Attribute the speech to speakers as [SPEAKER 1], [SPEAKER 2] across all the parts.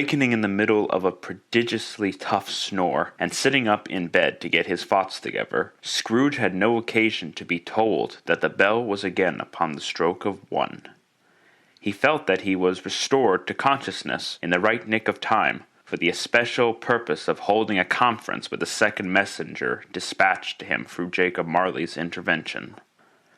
[SPEAKER 1] Awakening in the middle of a prodigiously tough snore, and sitting up in bed to get his thoughts together, Scrooge had no occasion to be told that the bell was again upon the stroke of 1. He felt that he was restored to consciousness in the right nick of time, for the especial purpose of holding a conference with the second messenger dispatched to him through Jacob Marley's intervention.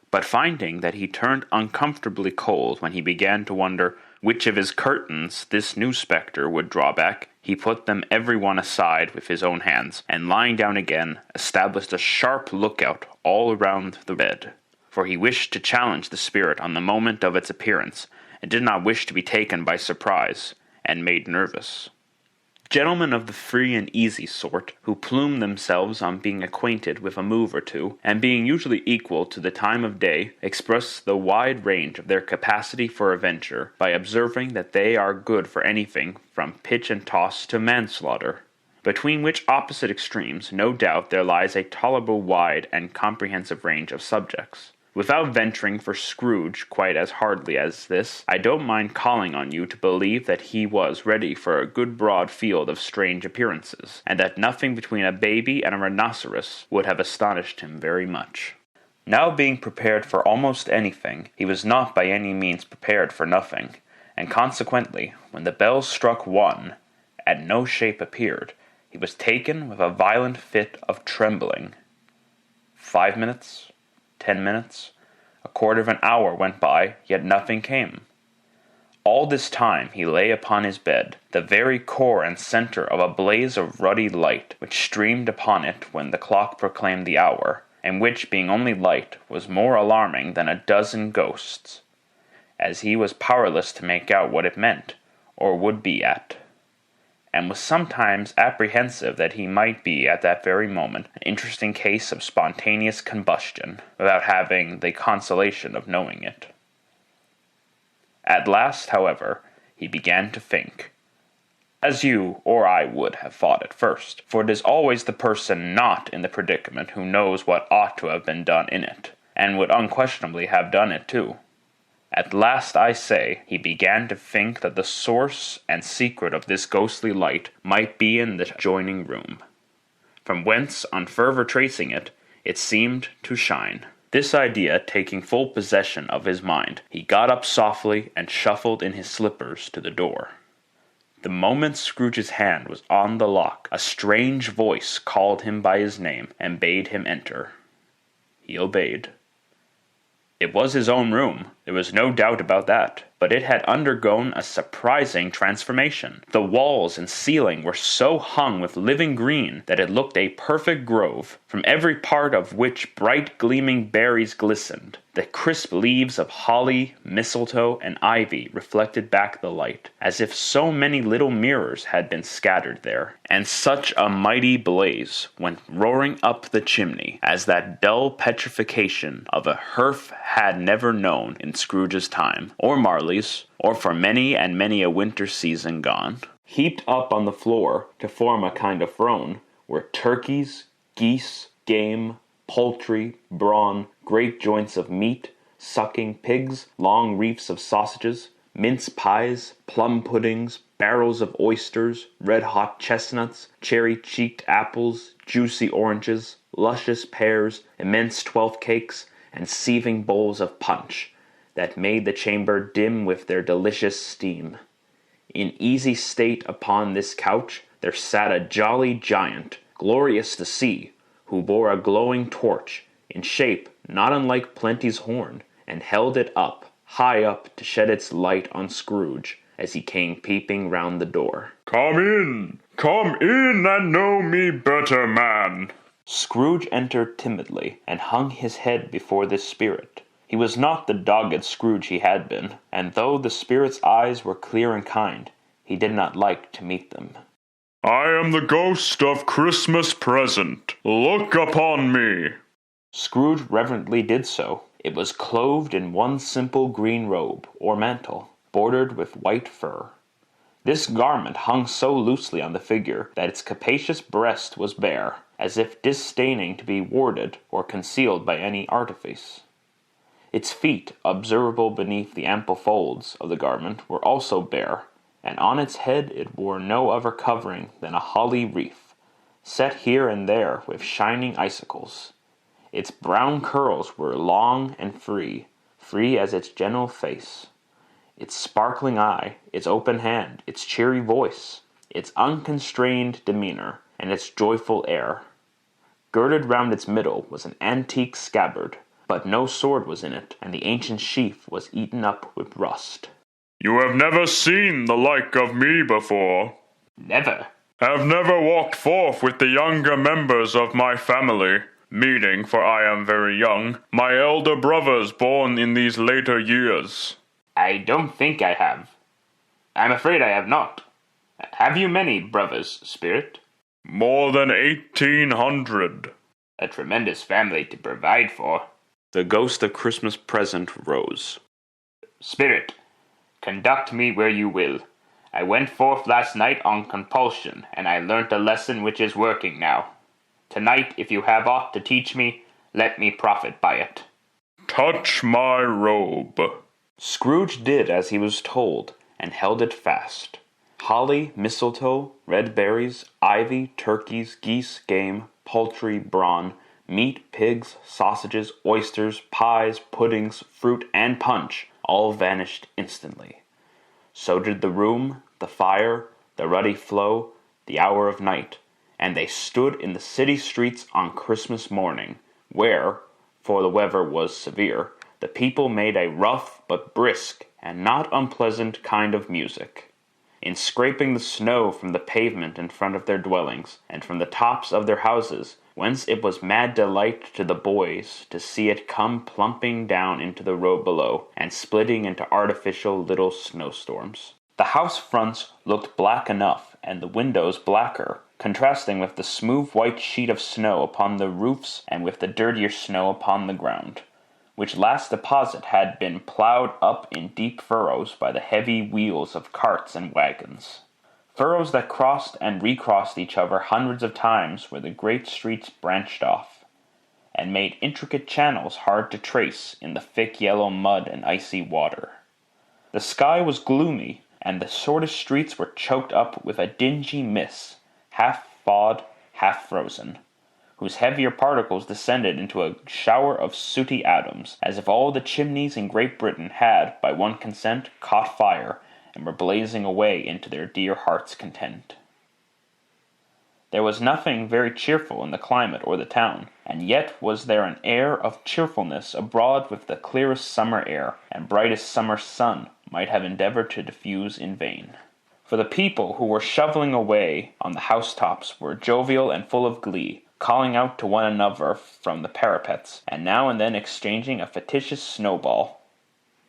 [SPEAKER 1] But finding that he turned uncomfortably cold when he began to wonder which of his curtains this new spectre would draw back, he put them every one aside with his own hands, and lying down again, established a sharp lookout all around the bed. For he wished to challenge the spirit on the moment of its appearance, and did not wish to be taken by surprise, and made nervous. Gentlemen of the free and easy sort, who plume themselves on being acquainted with a move or two, and being usually equal to the time of day, express the wide range of their capacity for adventure by observing that they are good for anything from pitch and toss to manslaughter, between which opposite extremes no doubt there lies a tolerable wide and comprehensive range of subjects. Without venturing for Scrooge quite as hardly as this, I don't mind calling on you to believe that he was ready for a good broad field of strange appearances, and that nothing between a baby and a rhinoceros would have astonished him very much. Now being prepared for almost anything, he was not by any means prepared for nothing, and consequently, when the bell struck 1, and no shape appeared, he was taken with a violent fit of trembling. 5 minutes, 10 minutes, a quarter of an hour went by, yet nothing came. All this time he lay upon his bed, the very core and center of a blaze of ruddy light, which streamed upon it when the clock proclaimed the hour, and which, being only light, was more alarming than a dozen ghosts, as he was powerless to make out what it meant, or would be at, and was sometimes apprehensive that he might be at that very moment an interesting case of spontaneous combustion, without having the consolation of knowing it. At last, however, he began to think, as you or I would have thought at first, for it is always the person not in the predicament who knows what ought to have been done in it, and would unquestionably have done it too. At last, I say, he began to think that the source and secret of this ghostly light might be in the adjoining room, from whence, on further tracing it, it seemed to shine. This idea taking full possession of his mind, he got up softly and shuffled in his slippers to the door. The moment Scrooge's hand was on the lock, a strange voice called him by his name and bade him enter. He obeyed. It was his own room, there was no doubt about that, but it had undergone a surprising transformation. The walls and ceiling were so hung with living green that it looked a perfect grove, from every part of which bright gleaming berries glistened. The crisp leaves of holly, mistletoe, and ivy reflected back the light, as if so many little mirrors had been scattered there. And such a mighty blaze went roaring up the chimney, as that dull petrification of a hearth had never known in Scrooge's time, or Marley's, or for many and many a winter season gone. Heaped up on the floor, to form a kind of throne, were turkeys, geese, game, poultry, brawn, great joints of meat, sucking pigs, long reefs of sausages, mince pies, plum puddings, barrels of oysters, red-hot chestnuts, cherry-cheeked apples, juicy oranges, luscious pears, immense 12 cakes, and seething bowls of punch, that made the chamber dim with their delicious steam. In easy state upon this couch there sat a jolly giant, glorious to see, who bore a glowing torch, in shape not unlike Plenty's horn, and held it up, high up, to shed its light on Scrooge, as he came peeping round the door.
[SPEAKER 2] Come in, and know me better, man."
[SPEAKER 1] Scrooge entered timidly, and hung his head before this spirit. He was not the dogged Scrooge he had been, and though the spirit's eyes were clear and kind, he did not like to meet them.
[SPEAKER 2] "I am the ghost of Christmas present. Look upon me."
[SPEAKER 1] Scrooge reverently did so. It was clothed in one simple green robe, or mantle, bordered with white fur. This garment hung so loosely on the figure that its capacious breast was bare, as if disdaining to be warded or concealed by any artifice. Its feet, observable beneath the ample folds of the garment, were also bare, and on its head it wore no other covering than a holly wreath, set here and there with shining icicles. Its brown curls were long and free as its gentle face. Its sparkling eye, its open hand, its cheery voice, its unconstrained demeanor, and its joyful air. Girded round its middle was an antique scabbard, but no sword was in it, and the ancient sheath was eaten up with rust.
[SPEAKER 2] You have never seen the like of me before.
[SPEAKER 1] Never.
[SPEAKER 2] Have never walked forth with the younger members of my family, meaning, for I am very young, my elder brothers born in these later years.
[SPEAKER 1] I don't think I have. I'm afraid I have not. Have you many brothers, Spirit?
[SPEAKER 2] More than 1,800.
[SPEAKER 1] A tremendous family to provide for. The ghost of Christmas present rose. Spirit, conduct me where you will. I went forth last night on compulsion, and I learnt a lesson which is working now. Tonight, if you have aught to teach me, let me profit by it.
[SPEAKER 2] Touch my robe.
[SPEAKER 1] Scrooge did as he was told, and held it fast. Holly, mistletoe, red berries, ivy, turkeys, geese, game, poultry, brawn, meat, pigs, sausages, oysters, pies, puddings, fruit, and punch all vanished instantly. So did the room, the fire, the ruddy flow, the hour of night, and they stood in the city streets on Christmas morning, where, for the weather was severe, the people made a rough but brisk and not unpleasant kind of music. In scraping the snow from the pavement in front of their dwellings, and from the tops of their houses, whence it was mad delight to the boys to see it come plumping down into the road below, and splitting into artificial little snowstorms. The house fronts looked black enough, and the windows blacker, contrasting with the smooth white sheet of snow upon the roofs and with the dirtier snow upon the ground, which last deposit had been ploughed up in deep furrows by the heavy wheels of carts and wagons. Furrows that crossed and recrossed each other hundreds of times where the great streets branched off, and made intricate channels hard to trace in the thick yellow mud and icy water. The sky was gloomy, and the shortest streets were choked up with a dingy mist, half thawed, half frozen, whose heavier particles descended into a shower of sooty atoms, as if all the chimneys in Great Britain had, by one consent, caught fire, and were blazing away into their dear hearts' content. There was nothing very cheerful in the climate or the town, and yet was there an air of cheerfulness abroad which the clearest summer air and brightest summer sun might have endeavored to diffuse in vain. For the people who were shoveling away on the housetops were jovial and full of glee, calling out to one another from the parapets, and now and then exchanging a fictitious snowball,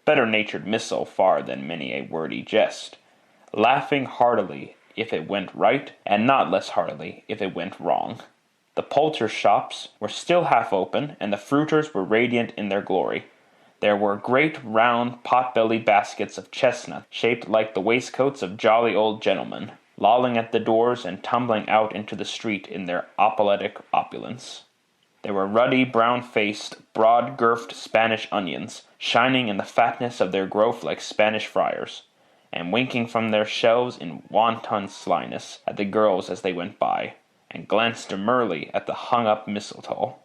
[SPEAKER 1] better-natured missile far than many a wordy jest, laughing heartily if it went right, and not less heartily if it went wrong. The poulterers' shops were still half open, and the fruiters were radiant in their glory. There were great round pot-bellied baskets of chestnuts, shaped like the waistcoats of jolly old gentlemen, lolling at the doors and tumbling out into the street in their apoplectic opulence. There were ruddy, brown-faced, broad-girthed Spanish onions, shining in the fatness of their growth like Spanish friars, and winking from their shelves in wanton slyness at the girls as they went by, and glanced demurely at the hung-up mistletoe.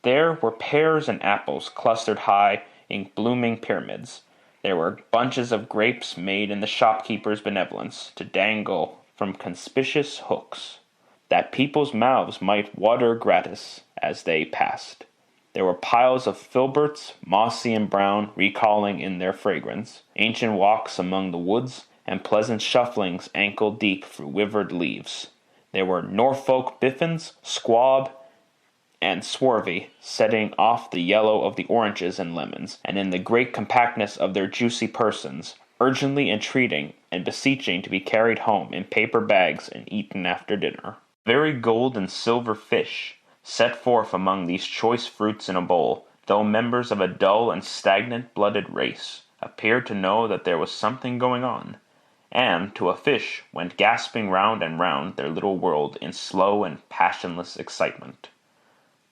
[SPEAKER 1] There were pears and apples clustered high in blooming pyramids. There were bunches of grapes made in the shopkeeper's benevolence to dangle from conspicuous hooks, that people's mouths might water gratis as they passed. There were piles of filberts, mossy and brown, recalling in their fragrance, ancient walks among the woods, and pleasant shufflings ankle-deep through withered leaves. There were Norfolk biffins, squab, and swarthy, setting off the yellow of the oranges and lemons, and in the great compactness of their juicy persons, urgently entreating and beseeching to be carried home in paper bags and eaten after dinner. Very gold and silver fish, set forth among these choice fruits in a bowl, though members of a dull and stagnant-blooded race, appeared to know that there was something going on, and, to a fish, went gasping round and round their little world in slow and passionless excitement.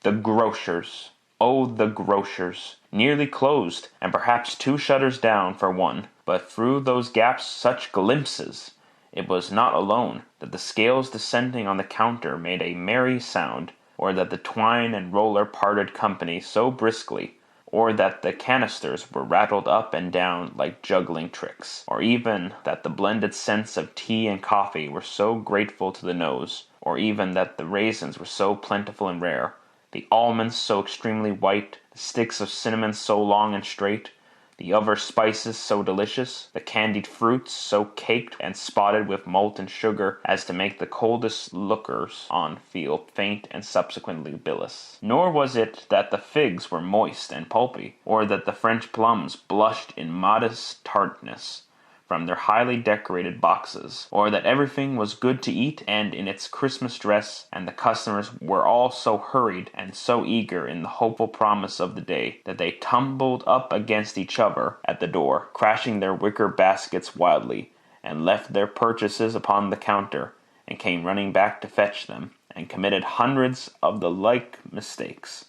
[SPEAKER 1] The grocers! Oh, the grocers! nearly closed, and perhaps 2 shutters down for one, but through those gaps such glimpses! It was not alone that the scales descending on the counter made a merry sound, or that the twine and roller parted company so briskly, or that the canisters were rattled up and down like juggling tricks, or even that the blended scents of tea and coffee were so grateful to the nose, or even that the raisins were so plentiful and rare, the almonds so extremely white, the sticks of cinnamon so long and straight, the other spices so delicious, the candied fruits so caked and spotted with molten sugar as to make the coldest lookers on feel faint and subsequently bilious. Nor was it that the figs were moist and pulpy, or that the French plums blushed in modest tartness from their highly decorated boxes, or that everything was good to eat and in its Christmas dress, and the customers were all so hurried and so eager in the hopeful promise of the day, that they tumbled up against each other at the door, crashing their wicker baskets wildly, and left their purchases upon the counter, and came running back to fetch them, and committed hundreds of the like mistakes,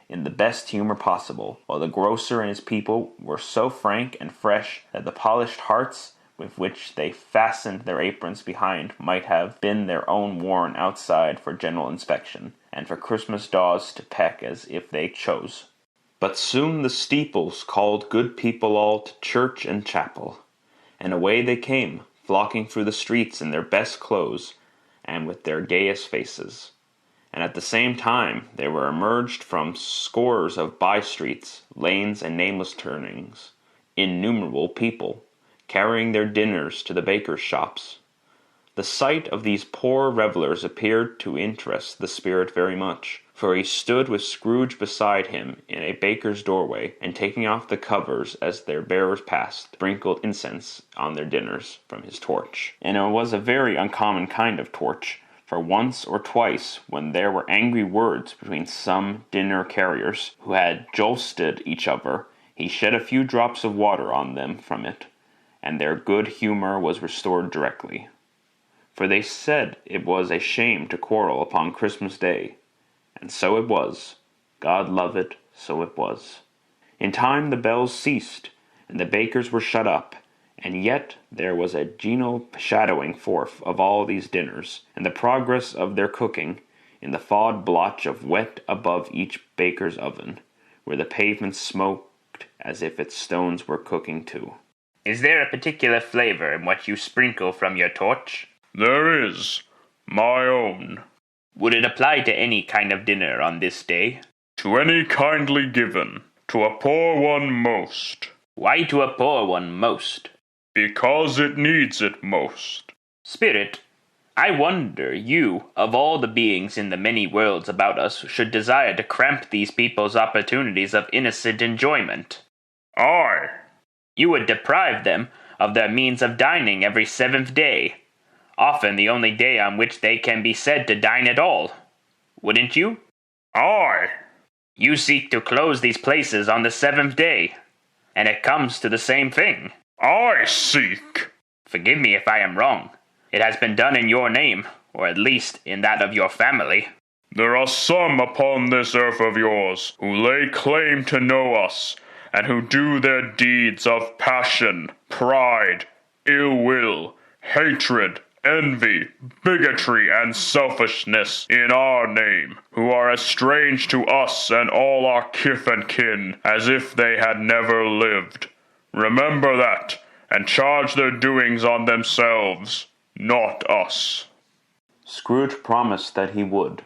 [SPEAKER 1] in the best humor possible, while the grocer and his people were so frank and fresh that the polished hearts with which they fastened their aprons behind might have been their own worn outside for general inspection, and for Christmas daws to peck as if they chose. But soon the steeples called good people all to church and chapel, and away they came, flocking through the streets in their best clothes, and with their gayest faces. And at the same time there were emerged from scores of by-streets, lanes, and nameless turnings, innumerable people, carrying their dinners to the bakers' shops. The sight of these poor revellers appeared to interest the spirit very much, for he stood with Scrooge beside him in a baker's doorway, and taking off the covers as their bearers passed, sprinkled incense on their dinners from his torch. And it was a very uncommon kind of torch, for once or twice, when there were angry words between some dinner carriers who had jostled each other, he shed a few drops of water on them from it, and their good humor was restored directly. For they said it was a shame to quarrel upon Christmas Day, and so it was. God love it, so it was. In time the bells ceased, and the bakers were shut up, and yet there was a genial shadowing forth of all these dinners, and the progress of their cooking, in the thawed blotch of wet above each baker's oven, where the pavement smoked as if its stones were cooking too. "Is there a particular flavor in what you sprinkle from your torch?"
[SPEAKER 2] There is. My own.
[SPEAKER 1] "Would it apply to any kind of dinner on this day?"
[SPEAKER 2] To any kindly given. To a poor one most.
[SPEAKER 1] "Why to a poor one most?"
[SPEAKER 2] Because it needs it most.
[SPEAKER 1] "Spirit, I wonder you, of all the beings in the many worlds about us, should desire to cramp these people's opportunities of innocent enjoyment."
[SPEAKER 2] Aye.
[SPEAKER 1] "You would deprive them of their means of dining every 7th day, often the only day on which they can be said to dine at all. Wouldn't you?"
[SPEAKER 2] Aye.
[SPEAKER 1] "You seek to close these places on the 7th day, and it comes to the same thing."
[SPEAKER 2] I seek.
[SPEAKER 1] Forgive me if I am wrong. It has been done in your name, or at least in that of your family.
[SPEAKER 2] There are some upon this earth of yours who lay claim to know us, and who do their deeds of passion, pride, ill will, hatred, envy, bigotry, and selfishness in our name, who are as strange to us and all our kith and kin as if they had never lived. Remember that, and charge their doings on themselves, not us."
[SPEAKER 1] Scrooge promised that he would,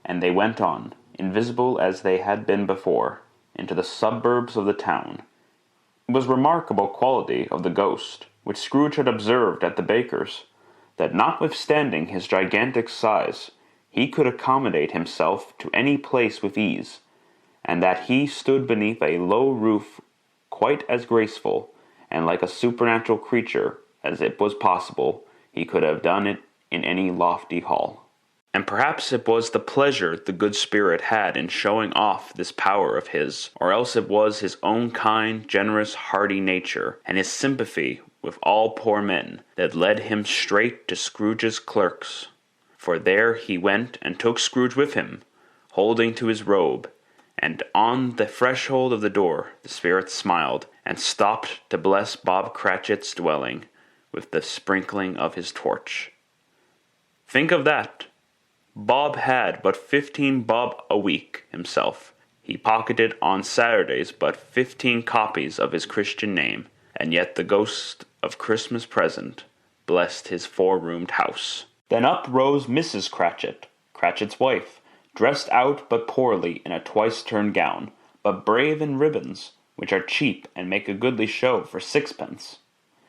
[SPEAKER 1] and they went on, invisible as they had been before, into the suburbs of the town. It was remarkable quality of the ghost, which Scrooge had observed at the baker's, that notwithstanding his gigantic size, he could accommodate himself to any place with ease, and that he stood beneath a low roof quite as graceful, and like a supernatural creature, as it was possible he could have done it in any lofty hall. And perhaps it was the pleasure the good spirit had in showing off this power of his, or else it was his own kind, generous, hearty nature, and his sympathy with all poor men, that led him straight to Scrooge's clerk's. For there he went and took Scrooge with him, holding to his robe, and on the threshold of the door the spirit smiled, and stopped to bless Bob Cratchit's dwelling with the sprinkling of his torch. Think of that! Bob had but 15 bob a week himself. He pocketed on Saturdays but 15 copies of his Christian name, and yet the ghost of Christmas present blessed his 4-roomed house. Then up rose Mrs. Cratchit, Cratchit's wife, dressed out but poorly in a twice-turned gown, but brave in ribbons, which are cheap and make a goodly show for 6pence.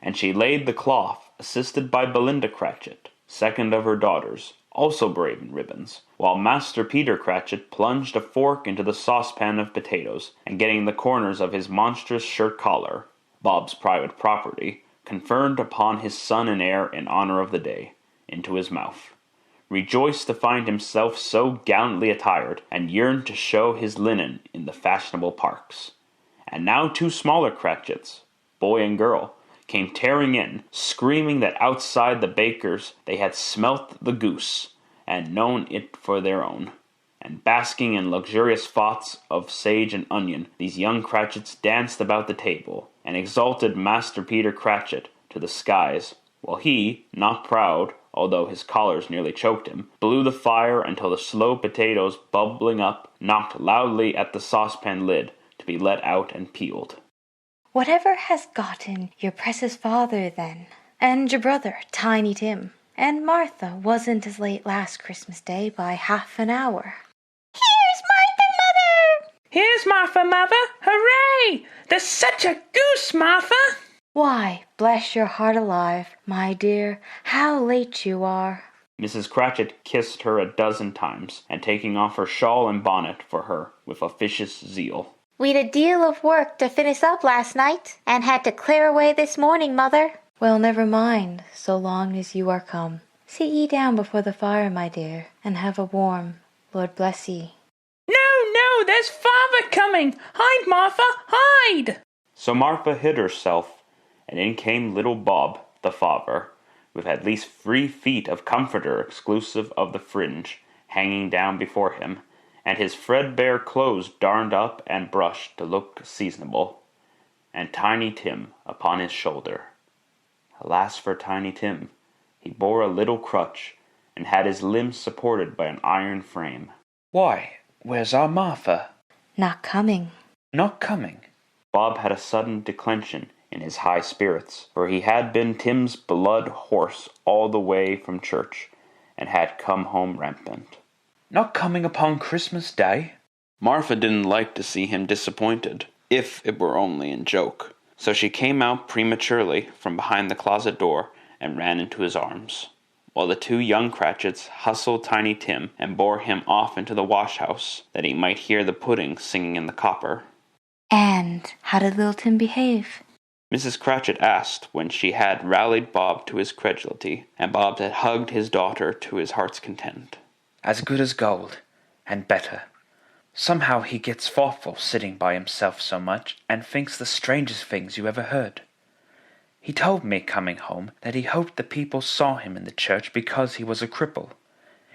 [SPEAKER 1] And she laid the cloth, assisted by Belinda Cratchit, second of her daughters, also brave in ribbons, while Master Peter Cratchit plunged a fork into the saucepan of potatoes, and getting the corners of his monstrous shirt collar, Bob's private property, conferred upon his son and heir in honor of the day, into his mouth, rejoiced to find himself so gallantly attired, and yearned to show his linen in the fashionable parks. And now 2 smaller Cratchits, boy and girl, came tearing in, screaming that outside the baker's they had smelt the goose, and known it for their own. And basking in luxurious thoughts of sage and onion, these young Cratchits danced about the table, and exalted Master Peter Cratchit to the skies, while he, not proud, although his collars nearly choked him, blew the fire until the slow potatoes, bubbling up, knocked loudly at the saucepan lid to be let out and peeled.
[SPEAKER 3] Whatever has gotten your precious father, then, and your brother, Tiny Tim, and Martha wasn't as late last Christmas Day by half an hour.
[SPEAKER 4] Here's Martha, Mother! Here's Martha, Mother! Hooray! There's such a goose, Martha!
[SPEAKER 3] Why, bless your heart alive, my dear, how late you are.
[SPEAKER 1] Mrs. Cratchit kissed her a dozen times, and taking off her shawl and bonnet for her with officious zeal.
[SPEAKER 4] We'd a deal of work to finish up last night, and had to clear away this morning, Mother.
[SPEAKER 3] Well, never mind, so long as you are come. Sit ye down before the fire, my dear, and have a warm. Lord bless ye.
[SPEAKER 4] No, there's Father coming! Hide, Martha, hide!
[SPEAKER 1] So Martha hid herself, and in came little Bob, the father, with at least 3 feet of comforter exclusive of the fringe, hanging down before him, and his threadbare clothes darned up and brushed to look seasonable, and Tiny Tim upon his shoulder. Alas for Tiny Tim! He bore a little crutch, and had his limbs supported by an iron frame.
[SPEAKER 5] Why, where's our Martha?
[SPEAKER 3] Not coming.
[SPEAKER 5] Not coming?
[SPEAKER 1] Bob had a sudden declension in his high spirits, for he had been Tim's blood horse all the way from church, and had come home rampant.
[SPEAKER 5] Not coming upon Christmas Day?
[SPEAKER 1] Martha didn't like to see him disappointed, if it were only in joke, so she came out prematurely from behind the closet door and ran into his arms, while the 2 young Cratchits hustled Tiny Tim and bore him off into the wash-house, that he might hear the pudding singing in the copper.
[SPEAKER 3] And how did little Tim behave?
[SPEAKER 1] Mrs. Cratchit asked when she had rallied Bob to his credulity, and Bob had hugged his daughter to his heart's content.
[SPEAKER 5] As good as gold, and better. Somehow he gets thoughtful sitting by himself so much, and thinks the strangest things you ever heard. He told me coming home that he hoped the people saw him in the church because he was a cripple,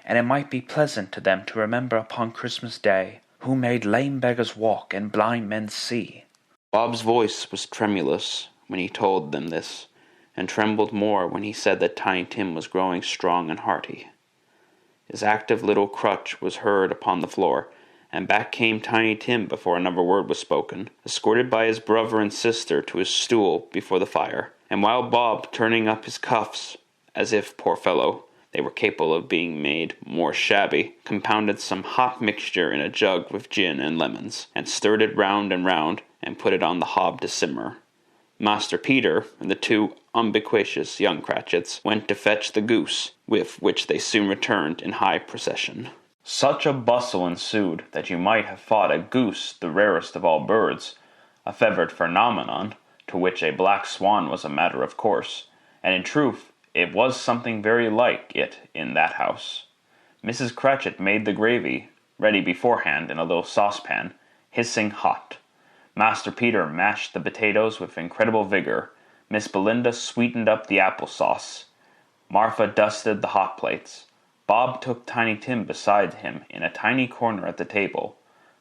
[SPEAKER 5] and it might be pleasant to them to remember upon Christmas Day who made lame beggars walk and blind men see.
[SPEAKER 1] Bob's voice was tremulous when he told them this, and trembled more when he said that Tiny Tim was growing strong and hearty. His active little crutch was heard upon the floor, and back came Tiny Tim before another word was spoken, escorted by his brother and sister to his stool before the fire, and while Bob, turning up his cuffs, as if, poor fellow, they were capable of being made more shabby, compounded some hot mixture in a jug with gin and lemons, and stirred it round and round, and put it on the hob to simmer. Master Peter and the 2 ubiquitous young Cratchits went to fetch the goose, with which they soon returned in high procession. Such a bustle ensued that you might have thought a goose the rarest of all birds, a feathered phenomenon, to which a black swan was a matter of course, and in truth it was something very like it in that house. Mrs. Cratchit made the gravy, ready beforehand in a little saucepan, hissing hot. Master Peter mashed the potatoes with incredible vigor. Miss Belinda sweetened up the apple sauce. Martha dusted the hot plates. Bob took Tiny Tim beside him in a tiny corner at the table.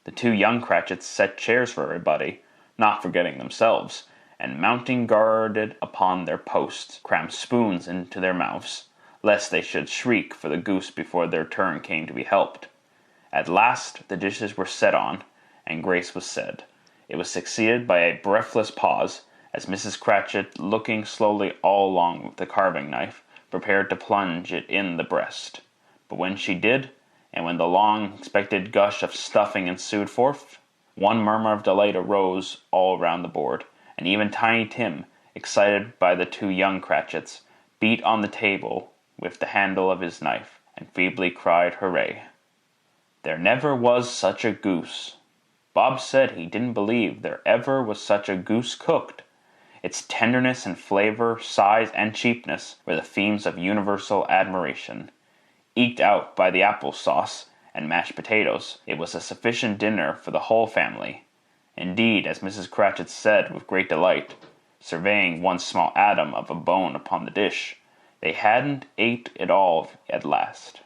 [SPEAKER 1] The two young Cratchits set chairs for everybody, not forgetting themselves, and mounting guarded upon their posts, crammed spoons into their mouths, lest they should shriek for the goose before their turn came to be helped. At last the dishes were set on, and grace was said. It was succeeded by a breathless pause, as Mrs. Cratchit, looking slowly all along with the carving knife, prepared to plunge it in the breast. But when she did, and when the long-expected gush of stuffing ensued forth, one murmur of delight arose all round the board, and even Tiny Tim, excited by the two young Cratchits, beat on the table with the handle of his knife, and feebly cried hooray. There never was such a goose. Bob said he didn't believe there ever was such a goose cooked. Its tenderness and flavor, size and cheapness were the themes of universal admiration. Eked out by the apple sauce and mashed potatoes, it was a sufficient dinner for the whole family. Indeed, as Mrs. Cratchit said with great delight, surveying one small atom of a bone upon the dish, they hadn't ate it all at last.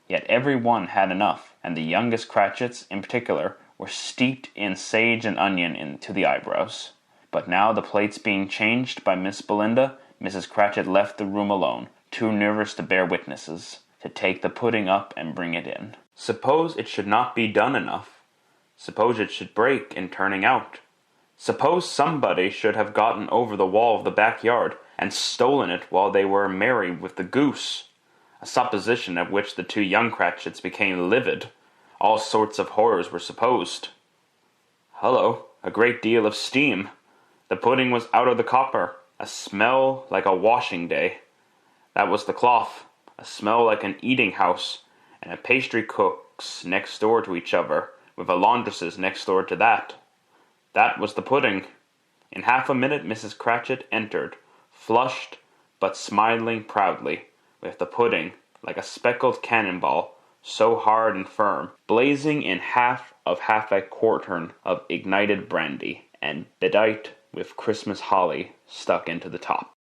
[SPEAKER 1] Yet every one had enough, and the youngest Cratchits, in particular, were steeped in sage and onion into the eyebrows. But now the plates being changed by Miss Belinda, Mrs. Cratchit left the room alone, too nervous to bear witnesses, to take the pudding up and bring it in. Suppose it should not be done enough. Suppose it should break in turning out. Suppose somebody should have gotten over the wall of the backyard and stolen it while they were merry with the goose. A supposition at which the two young Cratchits became livid. All sorts of horrors were supposed. Hullo, a great deal of steam. The pudding was out of the copper, a smell like a washing day. That was the cloth, a smell like an eating-house, and a pastry cook's next door to each other, with a laundress's next door to that. That was the pudding. In half a minute Mrs. Cratchit entered, flushed, but smiling proudly, with the pudding, like a speckled cannonball, so hard and firm, blazing in half a quartern of ignited brandy, and bedight with Christmas holly stuck into the top.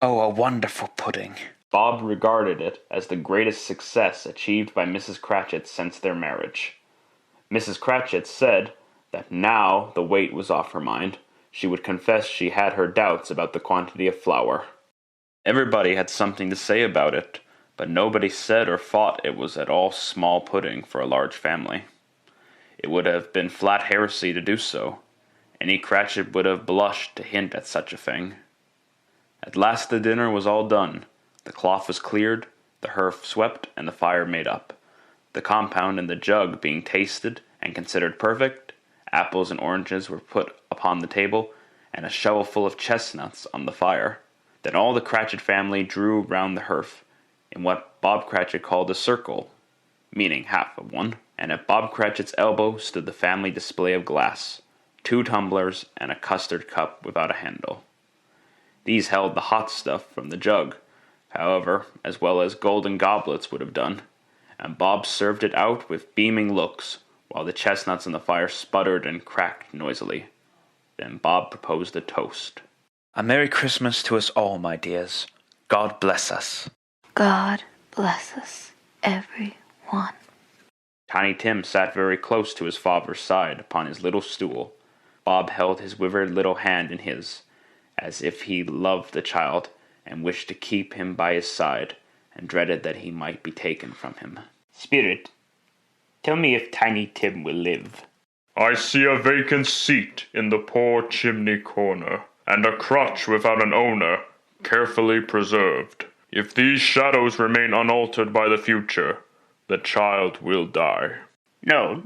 [SPEAKER 5] Oh, a wonderful pudding.
[SPEAKER 1] Bob regarded it as the greatest success achieved by Mrs. Cratchit since their marriage. Mrs. Cratchit said that now the weight was off her mind, she would confess she had her doubts about the quantity of flour. Everybody had something to say about it, but nobody said or thought it was at all small pudding for a large family. It would have been flat heresy to do so. Any Cratchit would have blushed to hint at such a thing. At last the dinner was all done. The cloth was cleared, the hearth swept, and the fire made up. The compound in the jug being tasted and considered perfect, apples and oranges were put upon the table, and a shovelful of chestnuts on the fire. Then all the Cratchit family drew round the hearth, in what Bob Cratchit called a circle, meaning half of one, and at Bob Cratchit's elbow stood the family display of glass, 2 tumblers and a custard cup without a handle. These held the hot stuff from the jug, however, as well as golden goblets would have done, and Bob served it out with beaming looks, while the chestnuts on the fire sputtered and cracked noisily. Then Bob proposed a toast.
[SPEAKER 5] A Merry Christmas to us all, my dears. God bless us.
[SPEAKER 3] God bless us, every one.
[SPEAKER 1] Tiny Tim sat very close to his father's side upon his little stool. Bob held his withered little hand in his, as if he loved the child and wished to keep him by his side, and dreaded that he might be taken from him. Spirit, tell me if Tiny Tim will live.
[SPEAKER 2] I see a vacant seat in the poor chimney corner, and a crutch without an owner, carefully preserved. If these shadows remain unaltered by the future, the child will die.
[SPEAKER 1] No,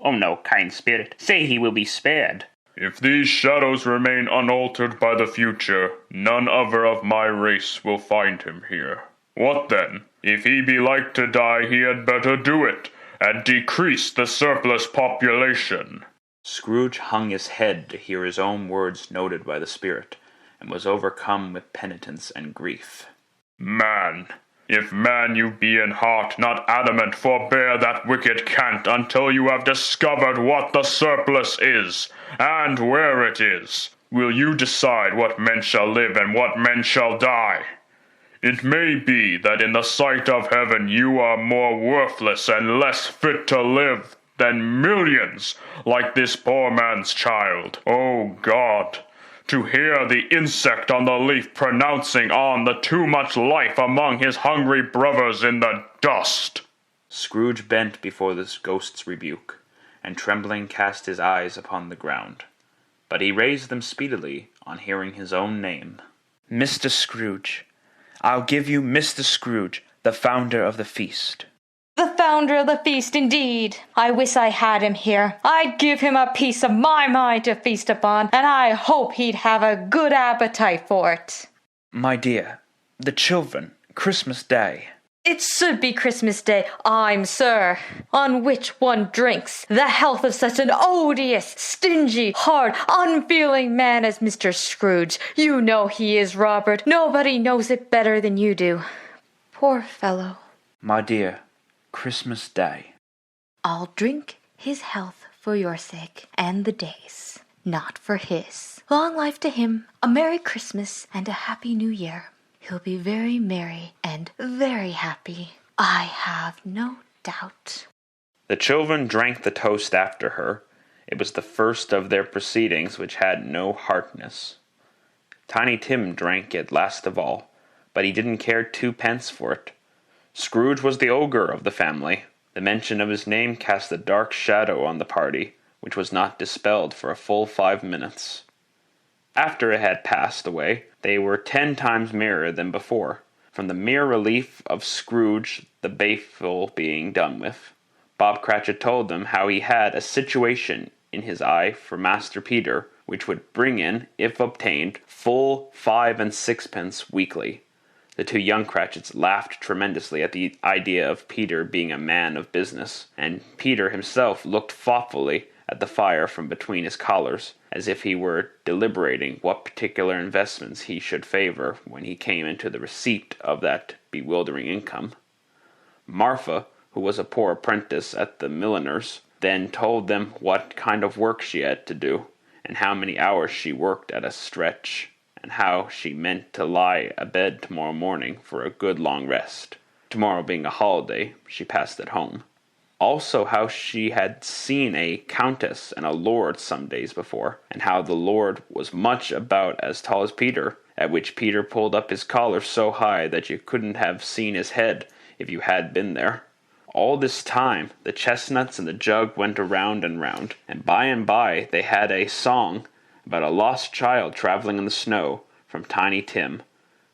[SPEAKER 1] oh no, kind spirit, say he will be spared.
[SPEAKER 2] If these shadows remain unaltered by the future, none other of my race will find him here. What then? If he be like to die, he had better do it, and decrease the surplus population.
[SPEAKER 1] Scrooge hung his head to hear his own words noted by the spirit, and was overcome with penitence and grief.
[SPEAKER 2] Man, if man you be in heart, not adamant, forbear that wicked cant until you have discovered what the surplus is, and where it is. Will you decide what men shall live and what men shall die? It may be that in the sight of heaven you are more worthless and less fit to live than millions like this poor man's child. O God, to hear the insect on the leaf pronouncing on the too much life among his hungry brothers in the dust.
[SPEAKER 1] Scrooge bent before this ghost's rebuke, and trembling cast his eyes upon the ground. But he raised them speedily on hearing his own name.
[SPEAKER 5] Mr. Scrooge. I'll give you Mr. Scrooge, the founder of the feast.
[SPEAKER 3] The founder of the feast, indeed. I wish I had him here. I'd give him a piece of my mind to feast upon, and I hope he'd have a good appetite for it.
[SPEAKER 5] My dear, the children, Christmas Day.
[SPEAKER 3] It should be Christmas Day, I'm sure, on which one drinks the health of such an odious, stingy, hard, unfeeling man as Mr. Scrooge. You know he is, Robert. Nobody knows it better than you do. Poor fellow.
[SPEAKER 5] My dear, Christmas Day.
[SPEAKER 3] I'll drink his health for your sake, and the day's, not for his. Long life to him, a Merry Christmas, and a Happy New Year. He'll be very merry and very happy, I have no doubt.
[SPEAKER 1] The children drank the toast after her. It was the first of their proceedings which had no hardness. Tiny Tim drank it last of all, but he didn't care 2 pence for it. Scrooge was the ogre of the family. The mention of his name cast a dark shadow on the party, which was not dispelled for a full 5 minutes. After it had passed away, they were 10 times merrier than before, from the mere relief of Scrooge the baleful being done with. Bob Cratchit told them how he had a situation in his eye for Master Peter, which would bring in, if obtained, full 5 and 6 pence weekly. The 2 young Cratchits laughed tremendously at the idea of Peter being a man of business, and Peter himself looked thoughtfully at the fire from between his collars, as if he were deliberating what particular investments he should favor when he came into the receipt of that bewildering income. Martha, who was a poor apprentice at the milliner's, then told them what kind of work she had to do, and how many hours she worked at a stretch, and how she meant to lie abed tomorrow morning for a good long rest. Tomorrow being a holiday, she passed at home. Also how she had seen a countess and a lord some days before, and how the lord was much about as tall as Peter, at which Peter pulled up his collar so high that you couldn't have seen his head if you had been there. All this time the chestnuts and the jug went around and round, and by they had a song about a lost child traveling in the snow from Tiny Tim,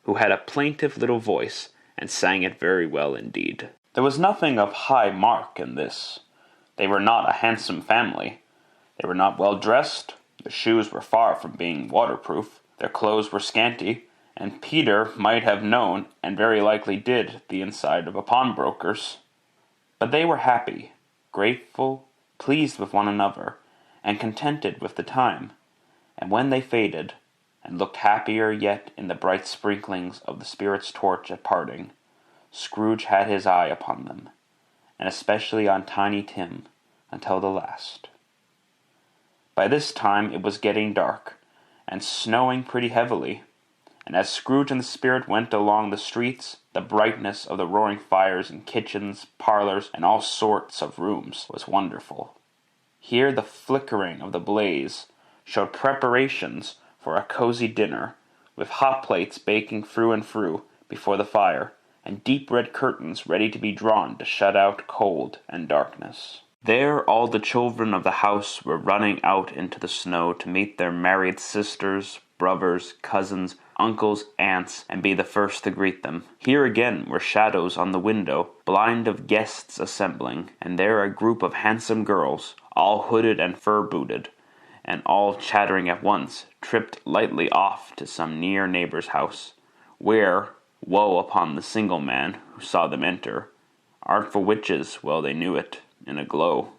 [SPEAKER 1] who had a plaintive little voice, and sang it very well indeed. There was nothing of high mark in this. They were not a handsome family. They were not well dressed. Their shoes were far from being waterproof. Their clothes were scanty, and Peter might have known, and very likely did, the inside of a pawnbroker's. But they were happy, grateful, pleased with one another, and contented with the time. And when they faded, and looked happier yet in the bright sprinklings of the spirit's torch at parting, Scrooge had his eye upon them, and especially on Tiny Tim, until the last. By this time it was getting dark, and snowing pretty heavily, and as Scrooge and the spirit went along the streets, the brightness of the roaring fires in kitchens, parlors, and all sorts of rooms was wonderful. Here the flickering of the blaze showed preparations for a cozy dinner, with hot plates baking through and through before the fire, and deep red curtains ready to be drawn to shut out cold and darkness. There all the children of the house were running out into the snow to meet their married sisters, brothers, cousins, uncles, aunts, and be the first to greet them. Here again were shadows on the window, blind of guests assembling, and there a group of handsome girls, all hooded and fur-booted, and all chattering at once, tripped lightly off to some near neighbor's house, where, woe upon the single man who saw them enter, artful witches, well they knew it, in a glow.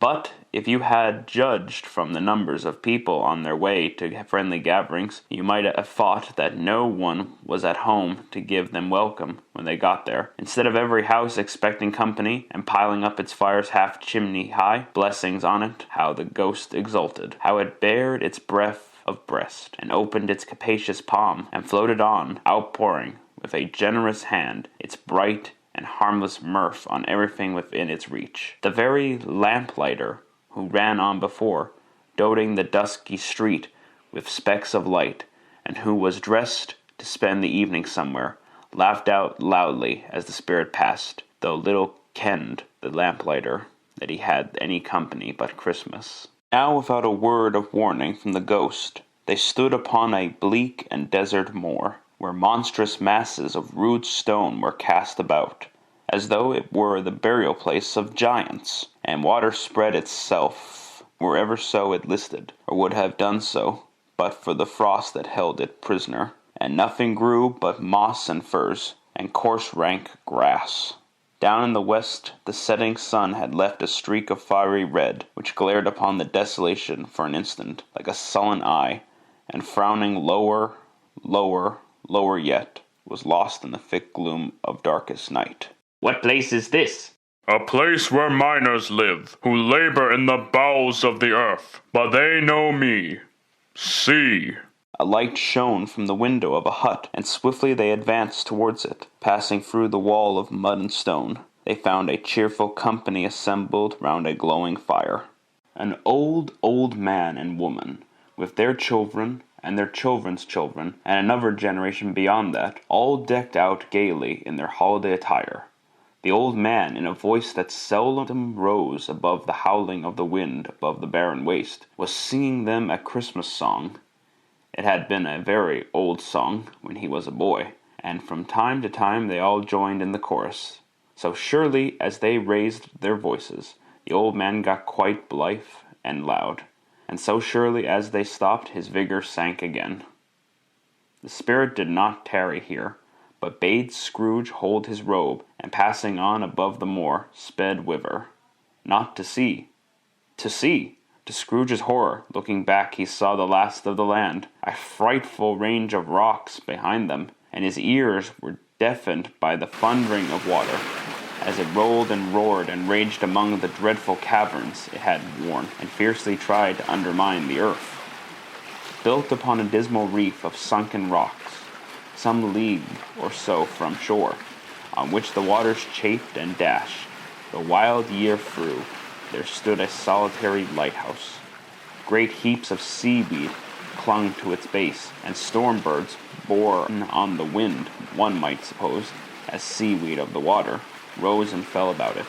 [SPEAKER 1] But if you had judged from the numbers of people on their way to friendly gatherings, you might have thought that no one was at home to give them welcome when they got there. Instead of every house expecting company, and piling up its fires half chimney high, blessings on it, how the ghost exulted, how it bared its breadth of breast, and opened its capacious palm, and floated on, outpouring, with a generous hand, its bright and harmless mirth on everything within its reach. The very lamplighter who ran on before, dotting the dusky street with specks of light, and who was dressed to spend the evening somewhere, laughed out loudly as the spirit passed, though little kenned the lamplighter that he had any company but Christmas. Now, without a word of warning from the ghost, they stood upon a bleak and desert moor, where monstrous masses of rude stone were cast about, as though it were the burial place of giants, and water spread itself wherever so it listed, or would have done so, but for the frost that held it prisoner, and nothing grew but moss and furze, and coarse rank grass. Down in the west the setting sun had left a streak of fiery red, which glared upon the desolation for an instant, like a sullen eye, and frowning lower, lower yet, was lost in the thick gloom of darkest night. "What place is this?"
[SPEAKER 2] A place where miners live, who labor in the bowels of the earth, but they know me. See.
[SPEAKER 1] A light shone from the window of a hut, and swiftly they advanced towards it. Passing through the wall of mud and stone, they found a cheerful company assembled round a glowing fire. An old man and woman, with their children and their children's children, and another generation beyond that, all decked out gaily in their holiday attire. The old man, in a voice that seldom rose above the howling of the wind above the barren waste, was singing them a Christmas song. It had been a very old song when he was a boy, and from time to time they all joined in the chorus. So surely as they raised their voices, the old man got quite blithe and loud, and so surely as they stopped, his vigor sank again. The spirit did not tarry here, but bade Scrooge hold his robe, and passing on above the moor, sped whither. Not to see. To see! To Scrooge's horror, looking back, he saw the last of the land, a frightful range of rocks behind them, and his ears were deafened by the thundering of water, as it rolled and roared and raged among the dreadful caverns it had worn, and fiercely tried to undermine the earth. Built upon a dismal reef of sunken rocks, some league or so from shore, on which the waters chafed and dashed, the wild year through, there stood a solitary lighthouse. Great heaps of seaweed clung to its base, and storm birds, borne on the wind, one might suppose, as seaweed of the water, rose and fell about it,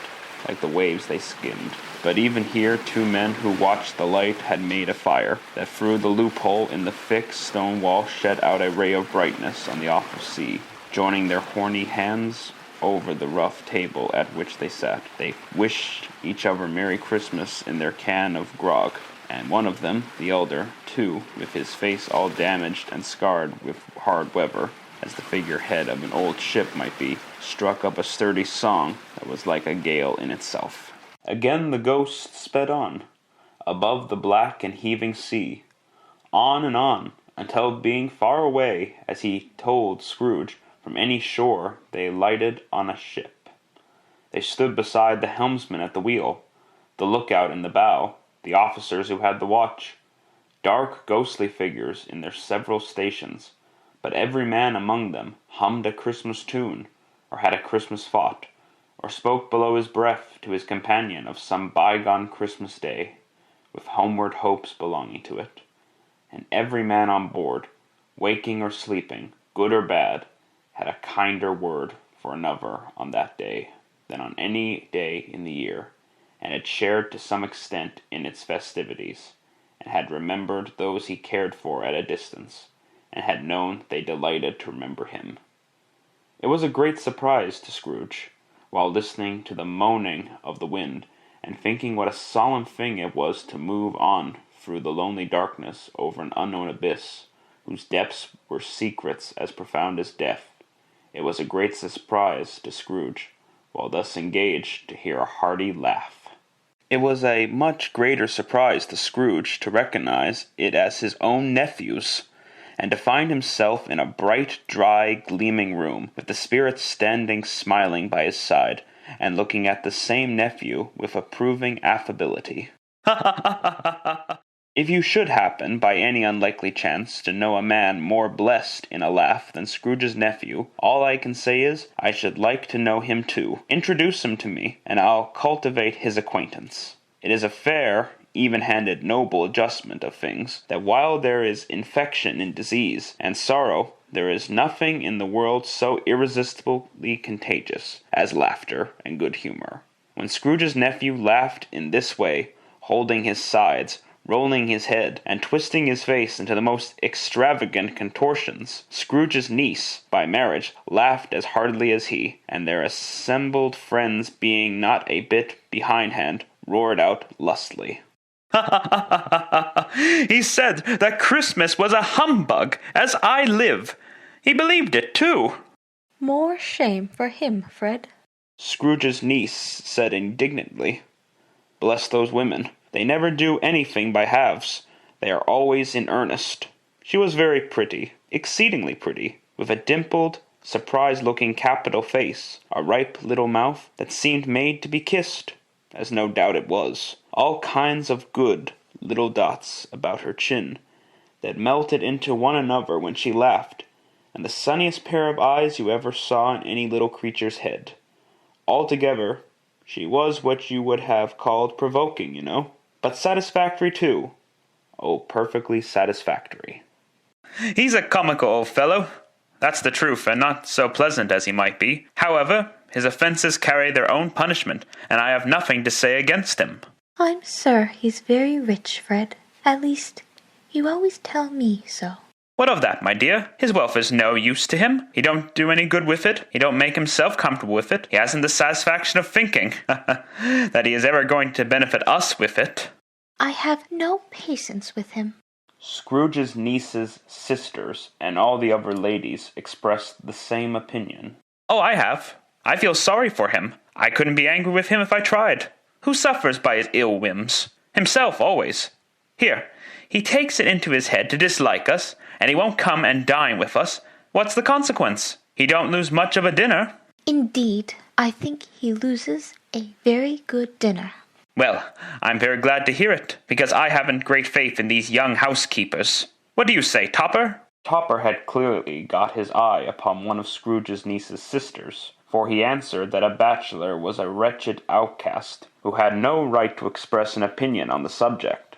[SPEAKER 1] like the waves they skimmed. But even here 2 men who watched the light had made a fire, that through the loophole in the thick stone wall shed out a ray of brightness on the awful sea. Joining their horny hands over the rough table at which they sat, they wished each other Merry Christmas in their can of grog, and one of them, the elder, too, with his face all damaged and scarred with hard weather, as the figurehead of an old ship might be, struck up a sturdy song that was like a gale in itself. Again the ghost sped on, above the black and heaving sea, on and on, until being far away, as he told Scrooge, from any shore, they lighted on a ship. They stood beside the helmsman at the wheel, the lookout in the bow, the officers who had the watch, dark ghostly figures in their several stations, but every man among them hummed a Christmas tune, or had a Christmas thought, or spoke below his breath to his companion of some bygone Christmas day, with homeward hopes belonging to it. And every man on board, waking or sleeping, good or bad, had a kinder word for another on that day than on any day in the year, and had shared to some extent in its festivities, and had remembered those he cared for at a distance, and had known they delighted to remember him. It was a great surprise to Scrooge, while listening to the moaning of the wind, and thinking what a solemn thing it was to move on through the lonely darkness over an unknown abyss, whose depths were secrets as profound as death. It was a great surprise to Scrooge, while thus engaged, to hear a hearty laugh. It was a much greater surprise to Scrooge to recognize it as his own nephew's, and to find himself in a bright, dry, gleaming room, with the spirit standing smiling by his side, and looking at the same nephew with approving affability. If you should happen, by any unlikely chance, to know a man more blessed in a laugh than Scrooge's nephew, all I can say is, I should like to know him too. Introduce him to me, and I'll cultivate his acquaintance. It is a fair, even-handed, noble adjustment of things, that while there is infection in disease and sorrow, there is nothing in the world so irresistibly contagious as laughter and good humor. When Scrooge's nephew laughed in this way, holding his sides, rolling his head, and twisting his face into the most extravagant contortions, Scrooge's niece, by marriage, laughed as heartily as he, and their assembled friends, being not a bit behindhand, roared out lustily.
[SPEAKER 5] He said that Christmas was a humbug, as I live. He believed it, too.
[SPEAKER 3] More shame for him, Fred.
[SPEAKER 1] Scrooge's niece said indignantly, Bless those women. They never do anything by halves. They are always in earnest. She was very pretty, exceedingly pretty, with a dimpled, surprised-looking capital face, a ripe little mouth that seemed made to be kissed, as no doubt it was, all kinds of good little dots about her chin, that melted into one another when she laughed, and the sunniest pair of eyes you ever saw in any little creature's head. Altogether, she was what you would have called provoking, you know, but satisfactory too. Oh, perfectly satisfactory.
[SPEAKER 5] He's a comical old fellow. That's the truth, and not so pleasant as he might be. However, his offences carry their own punishment, and I have nothing to say against him.
[SPEAKER 3] I'm sure he's very rich, Fred. At least, you always tell me so.
[SPEAKER 5] What of that, my dear? His wealth is no use to him. He don't do any good with it. He don't make himself comfortable with it. He hasn't the satisfaction of thinking that he is ever going to benefit us with it.
[SPEAKER 3] I have no patience with him.
[SPEAKER 1] Scrooge's niece's sisters and all the other ladies expressed the same opinion.
[SPEAKER 5] Oh, I have. I feel sorry for him. I couldn't be angry with him if I tried. Who suffers by his ill whims? Himself, always. Here, he takes it into his head to dislike us, and he won't come and dine with us. What's the consequence? He don't lose much of a dinner.
[SPEAKER 3] Indeed, I think he loses a very good dinner.
[SPEAKER 5] Well, I'm very glad to hear it, because I haven't great faith in these young housekeepers. What do you say, Topper?
[SPEAKER 1] Topper had clearly got his eye upon one of Scrooge's niece's sisters, for he answered that a bachelor was a wretched outcast, who had no right to express an opinion on the subject,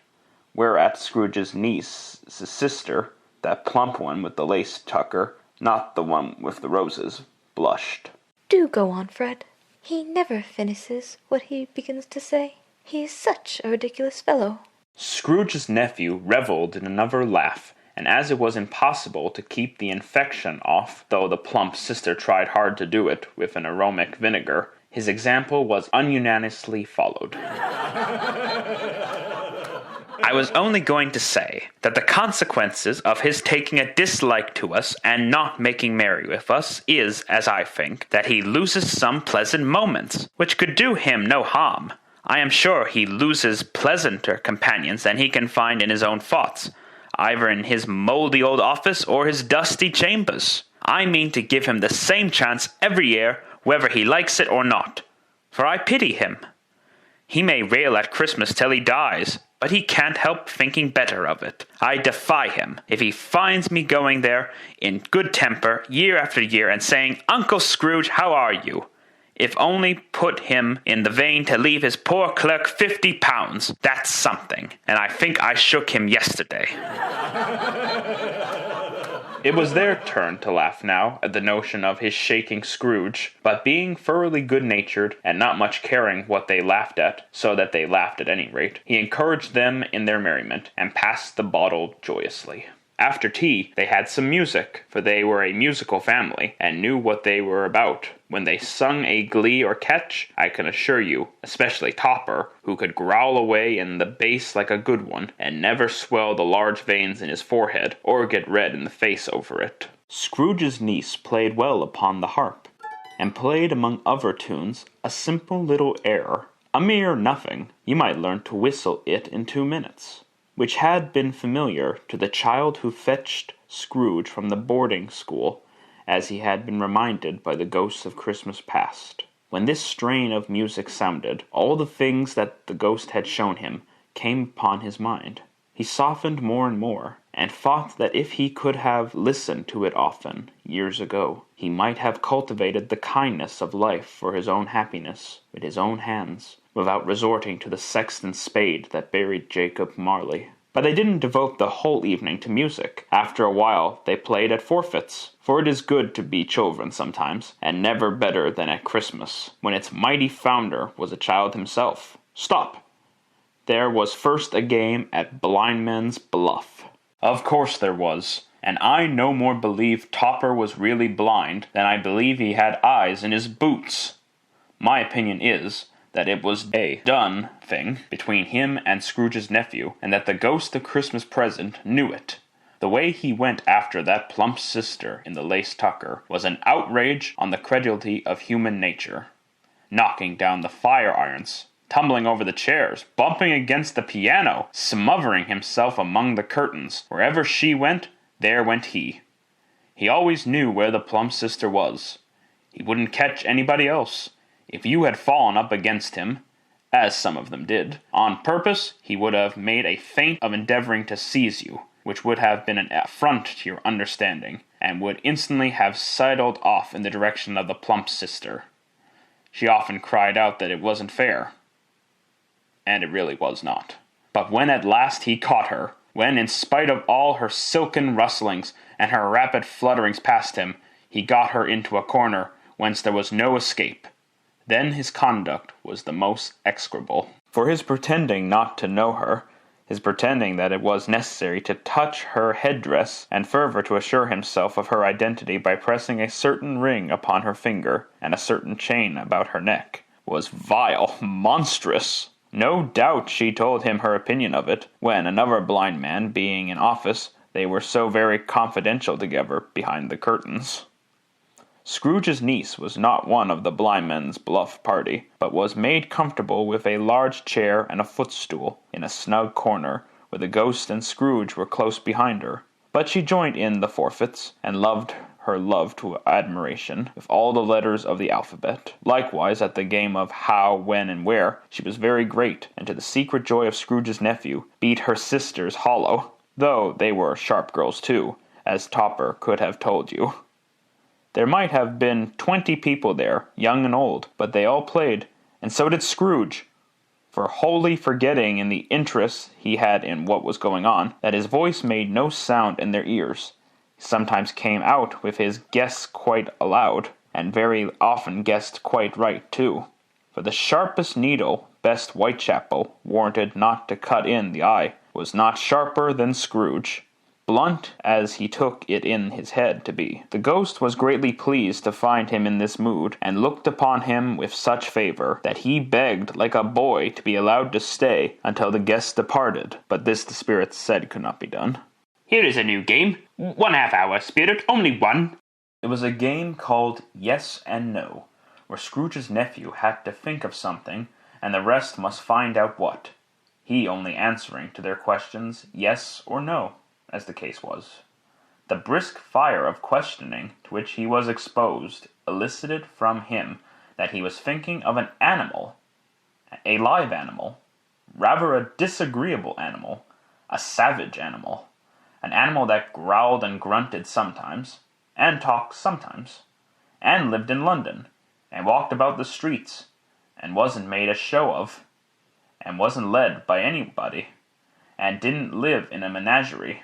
[SPEAKER 1] whereat Scrooge's niece's sister, that plump one with the lace tucker, not the one with the roses, blushed.
[SPEAKER 3] Do go on, Fred. He never finishes what he begins to say. He is such a ridiculous fellow.
[SPEAKER 1] Scrooge's nephew revelled in another laugh, and as it was impossible to keep the infection off, though the plump sister tried hard to do it with an aromatic vinegar, his example was unanimously followed.
[SPEAKER 5] I was only going to say that the consequences of his taking a dislike to us and not making merry with us is, as I think, that he loses some pleasant moments, which could do him no harm. I am sure he loses pleasanter companions than he can find in his own thoughts, either in his mouldy old office or his dusty chambers. I mean to give him the same chance every year, whether he likes it or not, for I pity him. He may rail at Christmas till he dies, but he can't help thinking better of it. I defy him, if he finds me going there in good temper year after year and saying, Uncle Scrooge, how are you? If only put him in the vein to leave his poor clerk £50. That's something, and I think I shook him yesterday.
[SPEAKER 1] It was their turn to laugh now at the notion of his shaking Scrooge, but being thoroughly good-natured and not much caring what they laughed at, so that they laughed at any rate, he encouraged them in their merriment, and passed the bottle joyously. After tea, they had some music, for they were a musical family, and knew what they were about. When they sung a glee or catch, I can assure you, especially Topper, who could growl away in the bass like a good one, and never swell the large veins in his forehead, or get red in the face over it. Scrooge's niece played well upon the harp, and played among other tunes a simple little air, a mere nothing. You might learn to whistle it in 2 minutes, which had been familiar to the child who fetched Scrooge from the boarding school, as he had been reminded by the ghosts of Christmas past. When this strain of music sounded, all the things that the ghost had shown him came upon his mind. he softened more and more, and thought that if he could have listened to it often, years ago, he might have cultivated the kindness of life for his own happiness with his own hands, without resorting to the sexton's spade that buried Jacob Marley. But they didn't devote the whole evening to music. After a while, they played at forfeits, for it is good to be children sometimes, and never better than at Christmas, when its mighty founder was a child himself. Stop! There was first a game at Blindman's Bluff. Of course there was, and I no more believe Topper was really blind than I believe he had eyes in his boots. My opinion is that it was a done thing between him and Scrooge's nephew, and that the ghost of Christmas Present knew it. The way he went after that plump sister in the lace tucker was an outrage on the credulity of human nature. Knocking down the fire irons, tumbling over the chairs, bumping against the piano, smothering himself among the curtains. Wherever she went, there went he. He always knew where the plump sister was. He wouldn't catch anybody else. If you had fallen up against him, as some of them did, on purpose, he would have made a feint of endeavoring to seize you, which would have been an affront to your understanding, and would instantly have sidled off in the direction of the plump sister. She often cried out that it wasn't fair, and it really was not. But when at last he caught her, when, in spite of all her silken rustlings and her rapid flutterings past him, he got her into a corner whence there was no escape, then his conduct was the most execrable. For his pretending not to know her, his pretending that it was necessary to touch her headdress, and further to assure himself of her identity by pressing a certain ring upon her finger, and a certain chain about her neck, was vile, monstrous. No doubt she told him her opinion of it, when, another blind man being in office, they were so very confidential together behind the curtains. Scrooge's niece was not one of the Blindman's Bluff party, but was made comfortable with a large chair and a footstool in a snug corner, where the ghost and Scrooge were close behind her. But she joined in the forfeits, and loved her love to admiration with all the letters of the alphabet. Likewise, at the game of how, when, and where, she was very great, and to the secret joy of Scrooge's nephew, beat her sisters hollow, though they were sharp girls too, as Topper could have told you. There might have been 20 people there, young and old, but they all played, and so did Scrooge, for wholly forgetting in the interest he had in what was going on, that his voice made no sound in their ears. He sometimes came out with his guess quite aloud, and very often guessed quite right too, for the sharpest needle best Whitechapel warranted not to cut in the eye was not sharper than Scrooge, blunt as he took it in his head to be. The ghost was greatly pleased to find him in this mood, and looked upon him with such favor, that he begged like a boy to be allowed to stay until the guests departed, but this the spirits said could not be done.
[SPEAKER 6] Here is a new game. 1/2 hour, spirit, only one.
[SPEAKER 1] It was a game called Yes and No, where Scrooge's nephew had to think of something, and the rest must find out what, he only answering to their questions yes or no, as the case was. The brisk fire of questioning to which he was exposed elicited from him that he was thinking of an animal, a live animal, rather a disagreeable animal, a savage animal, an animal that growled and grunted sometimes, and talked sometimes, and lived in London, and walked about the streets, and wasn't made a show of, and wasn't led by anybody, and didn't live in a menagerie,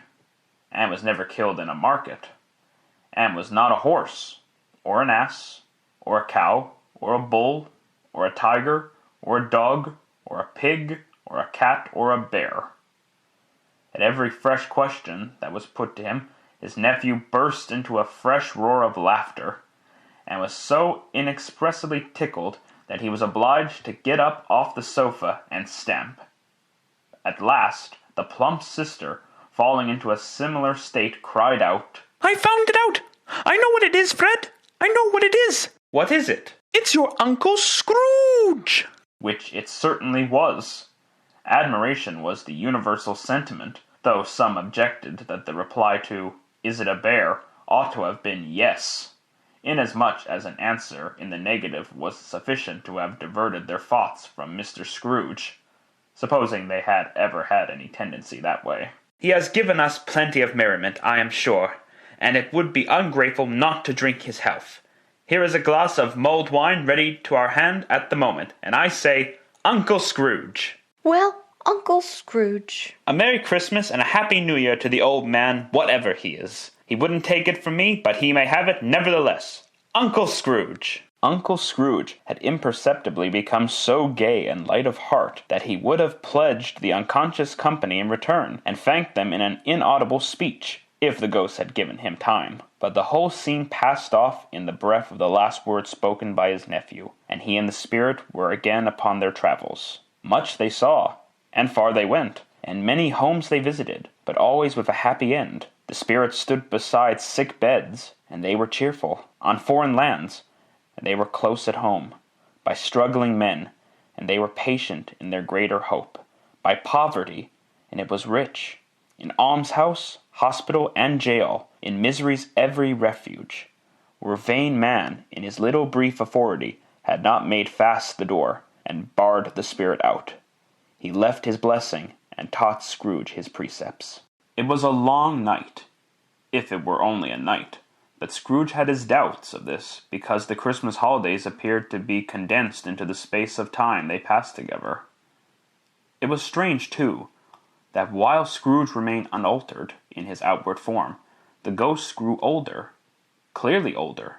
[SPEAKER 1] and was never killed in a market, and was not a horse, or an ass, or a cow, or a bull, or a tiger, or a dog, or a pig, or a cat, or a bear. At every fresh question that was put to him, his nephew burst into a fresh roar of laughter, and was so inexpressibly tickled that he was obliged to get up off the sofa and stamp. At last, the plump sister, falling into a similar state, cried out,
[SPEAKER 4] I found it out! I know what it is, Fred! I know what it is!
[SPEAKER 1] "What is it?"
[SPEAKER 4] It's your Uncle Scrooge!
[SPEAKER 1] Which it certainly was. Admiration was the universal sentiment, though some objected that the reply to, "Is it a bear?" ought to have been yes, inasmuch as an answer in the negative was sufficient to have diverted their thoughts from Mr. Scrooge. supposing they had ever had any tendency that way.
[SPEAKER 5] He has given us plenty of merriment, I am sure, and it would be ungrateful not to drink his health. Here is a glass of mulled wine ready to our hand at the moment, and I say, Uncle Scrooge.
[SPEAKER 3] Well, Uncle Scrooge.
[SPEAKER 5] A Merry Christmas and a Happy New Year to the old man, whatever he is. He wouldn't take it from me, but he may have it nevertheless. Uncle Scrooge.
[SPEAKER 1] Uncle Scrooge had imperceptibly become so gay and light of heart that he would have pledged the unconscious company in return, and thanked them in an inaudible speech, if the ghost had given him time. But the whole scene passed off in the breath of the last words spoken by his nephew, and he and the spirit were again upon their travels. Much they saw, and far they went, and many homes they visited, but always with a happy end. The spirit stood beside sick beds, and they were cheerful. On foreign lands, and they were close at home. By struggling men, and they were patient in their greater hope. By poverty, and it was rich. In almshouse, hospital, and jail, in misery's every refuge, where vain man, in his little brief authority, had not made fast the door, and barred the spirit out. He left his blessing, and taught Scrooge his precepts. It was a long night, if it were only a night, but Scrooge had his doubts of this, because the Christmas holidays appeared to be condensed into the space of time they passed together. It was strange, too, that while Scrooge remained unaltered in his outward form, the ghosts grew older, clearly older.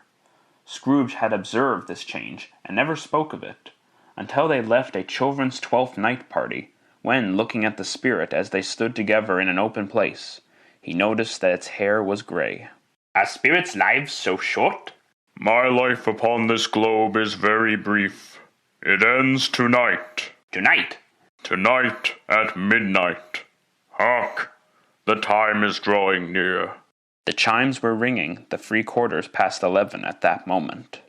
[SPEAKER 1] Scrooge had observed this change, and never spoke of it, until they left a children's 12th night party, when, looking at the spirit as they stood together in an open place, he noticed that its hair was grey.
[SPEAKER 6] Are spirits' lives so short?
[SPEAKER 2] My life upon this globe is very brief. It ends tonight.
[SPEAKER 6] Tonight?
[SPEAKER 2] Tonight at midnight. Hark! The time is drawing near.
[SPEAKER 1] The chimes were ringing the 11:75 at that moment.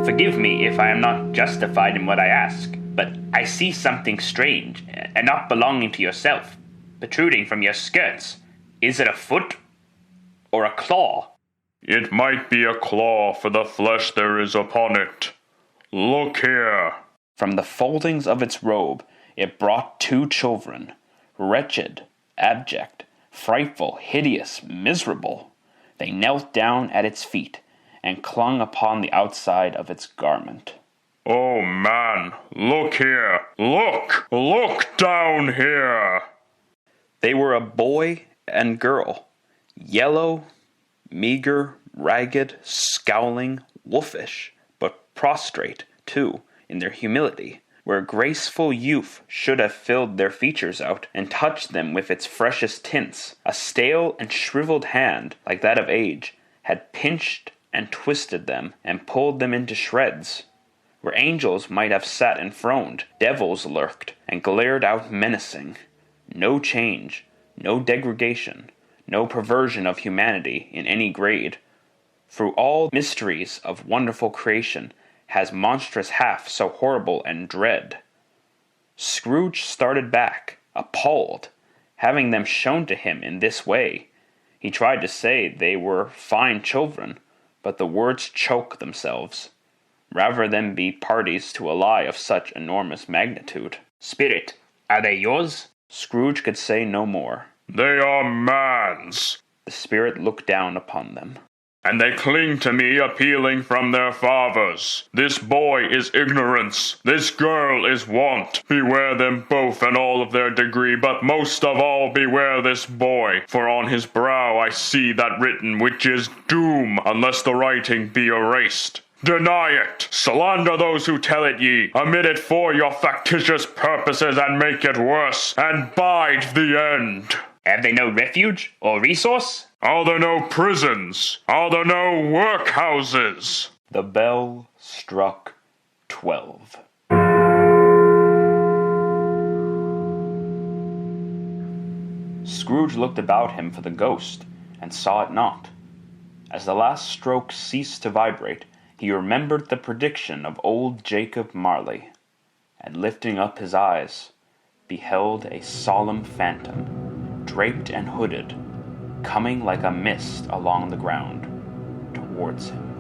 [SPEAKER 6] Forgive me if I am not justified in what I ask, but I see something strange, and not belonging to yourself, protruding from your skirts. Is it a foot or a claw?
[SPEAKER 2] It might be a claw for the flesh there is upon it. Look here.
[SPEAKER 1] From the foldings of its robe, it brought 2 children, wretched, abject, frightful, hideous, miserable. They knelt down at its feet, and clung upon the outside of its garment.
[SPEAKER 2] Oh, man, look here. Look down here.
[SPEAKER 1] They were a boy and girl, yellow, meager, ragged, scowling, wolfish, but prostrate, too, in their humility, where graceful youth should have filled their features out, and touched them with its freshest tints. A stale and shriveled hand, like that of age, had pinched and twisted them, and pulled them into shreds. Where angels might have sat enthroned, devils lurked, and glared out menacing. No change, no degradation, no perversion of humanity in any grade. Through all mysteries of wonderful creation has monstrous half so horrible and dread. Scrooge started back, appalled, having them shown to him in this way. He tried to say they were fine children, but the words choked themselves, rather than be parties to a lie of such enormous magnitude.
[SPEAKER 6] Spirit, are they yours?
[SPEAKER 1] Scrooge could say no more.
[SPEAKER 2] They are man's.
[SPEAKER 1] The spirit looked down upon them.
[SPEAKER 2] And they cling to me, appealing from their fathers. This boy is ignorance, this girl is want. Beware them both and all of their degree, but most of all beware this boy. For on his brow I see that written which is doom, unless the writing be erased. Deny it, slander those who tell it ye, omit it for your factitious purposes, and make it worse, and bide the end.
[SPEAKER 6] Have they no refuge or resource?
[SPEAKER 2] Are there no prisons? Are there no workhouses?
[SPEAKER 1] The bell struck 12. Scrooge looked about him for the ghost, and saw it not. As the last stroke ceased to vibrate, he remembered the prediction of old Jacob Marley, and lifting up his eyes, beheld a solemn phantom, draped and hooded, coming like a mist along the ground towards him.